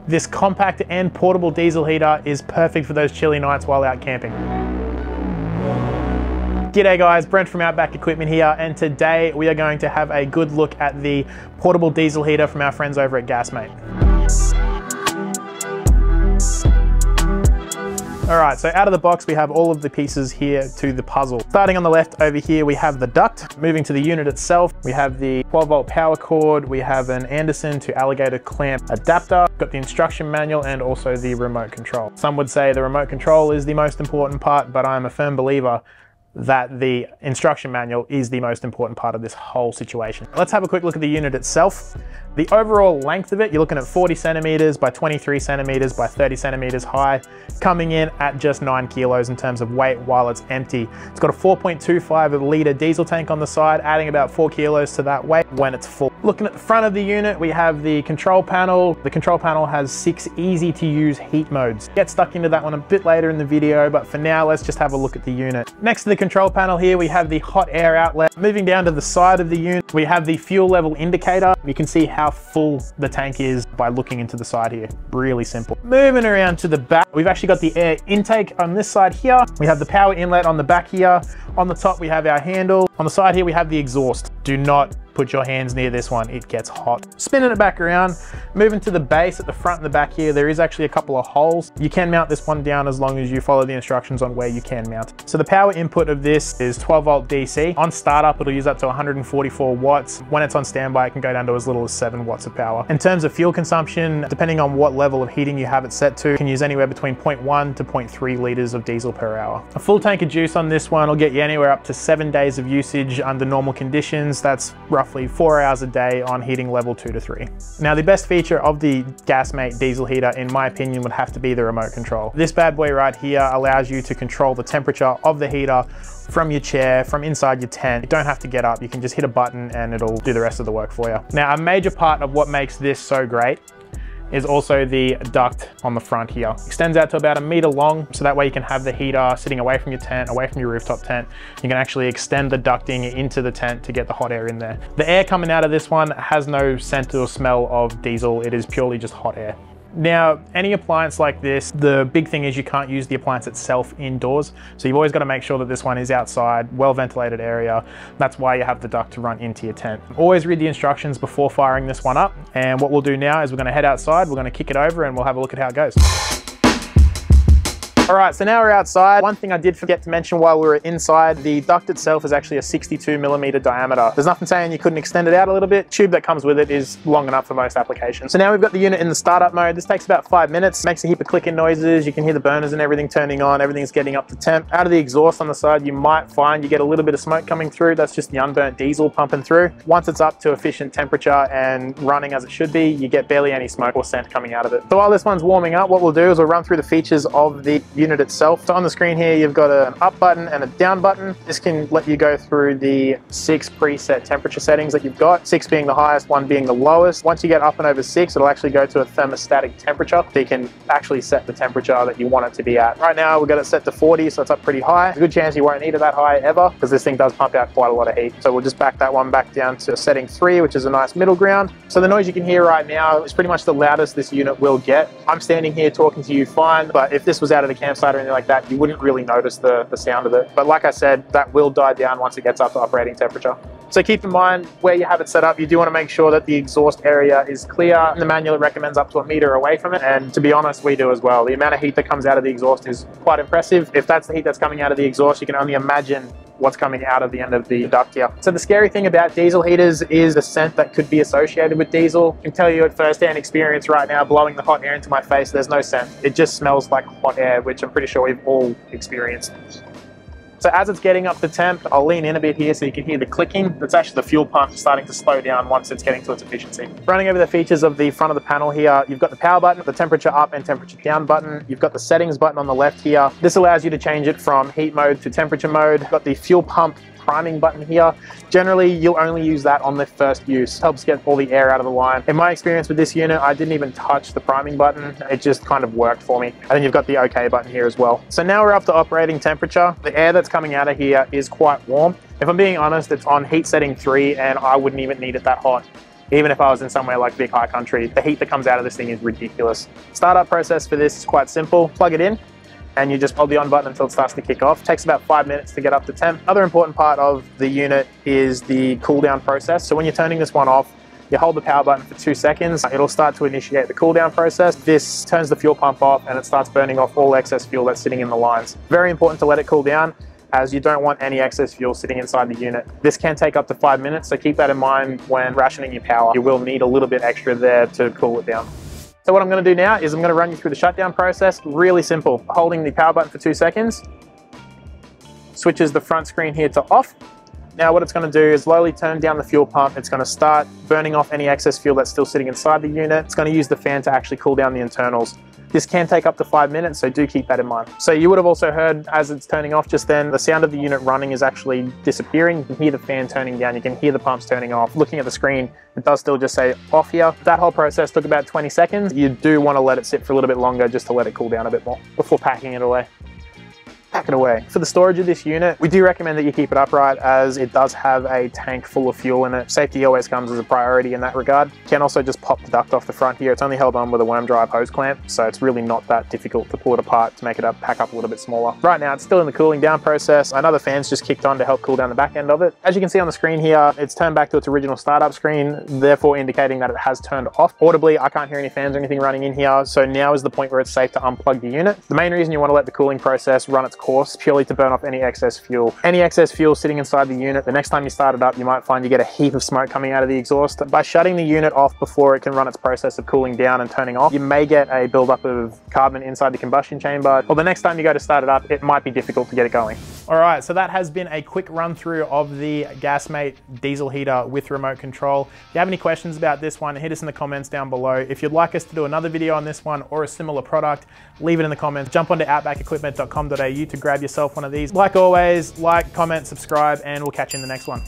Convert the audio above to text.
This compact and portable diesel heater is perfect for those chilly nights while out camping. G'day guys, Brent from Outback Equipment here, and today we are going to have a good look at the portable diesel heater from our friends over at Gasmate. Alright, so out of the box we have all of the pieces here to the puzzle. Starting on the left over here we have the duct. Moving to the unit itself, we have the 12 volt power cord, we have an Anderson to alligator clamp adapter, got the instruction manual and also the remote control. Some would say the remote control is the most important part, but I'm a firm believer that the instruction manual is the most important part of this whole situation. Let's have a quick look at the unit itself. The overall length of it, you're looking at 40 centimeters by 23 centimeters by 30 centimeters high, coming in at just 9 kilos in terms of weight while it's empty. It's got a 4.25 litre diesel tank on the side, adding about 4 kilos to that weight when it's full. Looking at the front of the unit, we have the control panel. The control panel has 6 easy to use heat modes. Get stuck into that one a bit later in the video, but for now, let's just have a look at the unit. Next to the control panel here, we have the hot air outlet. Moving down to the side of the unit, we have the fuel level indicator. You can see how full the tank is by looking into the side here. Really simple. Moving around to the back, we've actually got the air intake on this side here. We have the power inlet on the back here. On the top, we have our handle. On the side here, we have the exhaust. Do not put your hands near this one, it gets hot. Spinning it back around, moving to the base at the front and the back here, there is actually a couple of holes. You can mount this one down as long as you follow the instructions on where you can mount it. So the power input of this is 12 volt DC. On startup, it'll use up to 144 watts. When it's on standby, it can go down to as little as 7 watts of power. In terms of fuel consumption, depending on what level of heating you have it set to, you can use anywhere between 0.1 to 0.3 liters of diesel per hour. A full tank of juice on this one will get you anywhere up to 7 days of usage under normal conditions. That's roughly 4 hours a day on heating level 2 to 3. Now the best feature of the Gasmate diesel heater in my opinion would have to be the remote control. This bad boy right here allows you to control the temperature of the heater from your chair, from inside your tent. You don't have to get up, you can just hit a button and it'll do the rest of the work for you. Now a major part of what makes this so great is also the duct on the front here. Extends out to about 1 meter long, so that way you can have the heater sitting away from your tent, away from your rooftop tent. You can actually extend the ducting into the tent to get the hot air in there. The air coming out of this one has no scent or smell of diesel. It is purely just hot air. Now, any appliance like this, the big thing is you can't use the appliance itself indoors. So you've always got to make sure that this one is outside, well-ventilated area. That's why you have the duct to run into your tent. Always read the instructions before firing this one up. And what we'll do now is we're going to head outside, we're going to kick it over and we'll have a look at how it goes. All right, so now we're outside. One thing I did forget to mention while we were inside, the duct itself is actually a 62 millimeter diameter. There's nothing saying you couldn't extend it out a little bit. The tube that comes with it is long enough for most applications. So now we've got the unit in the startup mode. This takes about 5 minutes, makes a heap of clicking noises. You can hear the burners and everything turning on. Everything's getting up to temp. Out of the exhaust on the side, you might find you get a little bit of smoke coming through. That's just the unburnt diesel pumping through. Once it's up to efficient temperature and running as it should be, you get barely any smoke or scent coming out of it. So while this one's warming up, what we'll do is we'll run through the features of the unit itself. So on the screen here, you've got an up button and a down button. This can let you go through the 6 preset temperature settings that you've got, 6 being the highest, 1 being the lowest. Once you get up and over 6, it'll actually go to a thermostatic temperature. So you can actually set the temperature that you want it to be at. Right now, we've got it set to 40, so it's up pretty high. There's a good chance you won't need it that high ever, because this thing does pump out quite a lot of heat. So we'll just back that one back down to setting 3, which is a nice middle ground. So the noise you can hear right now is pretty much the loudest this unit will get. I'm standing here talking to you fine, but if this was out at a campsite or anything like that, you wouldn't really notice the sound of it. But like I said, that will die down once it gets up to operating temperature. So keep in mind where you have it set up, you do want to make sure that the exhaust area is clear. In the manual, it recommends up to 1 meter away from it. And to be honest, we do as well. The amount of heat that comes out of the exhaust is quite impressive. If that's the heat that's coming out of the exhaust, you can only imagine what's coming out of the end of the duct here. So the scary thing about diesel heaters is the scent that could be associated with diesel. I can tell you at first-hand experience right now, blowing the hot air into my face, there's no scent. It just smells like hot air, which I'm pretty sure we've all experienced. So as it's getting up to temp, I'll lean in a bit here so you can hear the clicking. That's actually the fuel pump starting to slow down once it's getting to its efficiency. Running over the features of the front of the panel here, you've got the power button, the temperature up and temperature down button. You've got the settings button on the left here. This allows you to change it from heat mode to temperature mode. You've got the fuel pump priming button here. Generally, you'll only use that on the first use. Helps get all the air out of the line. In my experience with this unit, I didn't even touch the priming button. It just kind of worked for me. And then you've got the OK button here as well. So now we're up to operating temperature. The air that's coming out of here is quite warm. If I'm being honest, it's on heat setting 3 and I wouldn't even need it that hot. Even if I was in somewhere like big high country, the heat that comes out of this thing is ridiculous. Startup process for this is quite simple. Plug it in and you just hold the on button until it starts to kick off. It takes about 5 minutes to get up to temp. Other important part of the unit is the cool down process. So when you're turning this one off, you hold the power button for 2 seconds. It'll start to initiate the cool down process. This turns the fuel pump off and it starts burning off all excess fuel that's sitting in the lines. Very important to let it cool down, as you don't want any excess fuel sitting inside the unit. This can take up to 5 minutes, so keep that in mind when rationing your power. You will need a little bit extra there to cool it down. So what I'm gonna do now is I'm gonna run you through the shutdown process. Really simple. Holding the power button for 2 seconds, switches the front screen here to off. Now what it's gonna do is slowly turn down the fuel pump. It's gonna start burning off any excess fuel that's still sitting inside the unit. It's gonna use the fan to actually cool down the internals. This can take up to 5 minutes, so do keep that in mind. So you would have also heard, as it's turning off just then, the sound of the unit running is actually disappearing. You can hear the fan turning down, you can hear the pumps turning off. Looking at the screen, it does still just say off here. That whole process took about 20 seconds. You do want to let it sit for a little bit longer just to let it cool down a bit more before packing it away. Pack it away. For the storage of this unit, we do recommend that you keep it upright, as it does have a tank full of fuel in it. Safety always comes as a priority in that regard. You can also just pop the duct off the front here. It's only held on with a worm drive hose clamp, so it's really not that difficult to pull it apart to make it pack up a little bit smaller. Right now, it's still in the cooling down process. Another fan's just kicked on to help cool down the back end of it. As you can see on the screen here, it's turned back to its original startup screen, therefore indicating that it has turned off. Audibly, I can't hear any fans or anything running in here, so now is the point where it's safe to unplug the unit. The main reason you want to let the cooling process run its course, purely to burn off any excess fuel. Any excess fuel sitting inside the unit, the next time you start it up, you might find you get a heap of smoke coming out of the exhaust. By shutting the unit off before it can run its process of cooling down and turning off, you may get a buildup of carbon inside the combustion chamber, or the next time you go to start it up, it might be difficult to get it going. All right, so that has been a quick run through of the Gasmate Diesel Heater with remote control. If you have any questions about this one, hit us in the comments down below. If you'd like us to do another video on this one or a similar product, leave it in the comments. Jump onto outbackequipment.com.au to grab yourself one of these. Like always, like, comment, subscribe, and we'll catch you in the next one.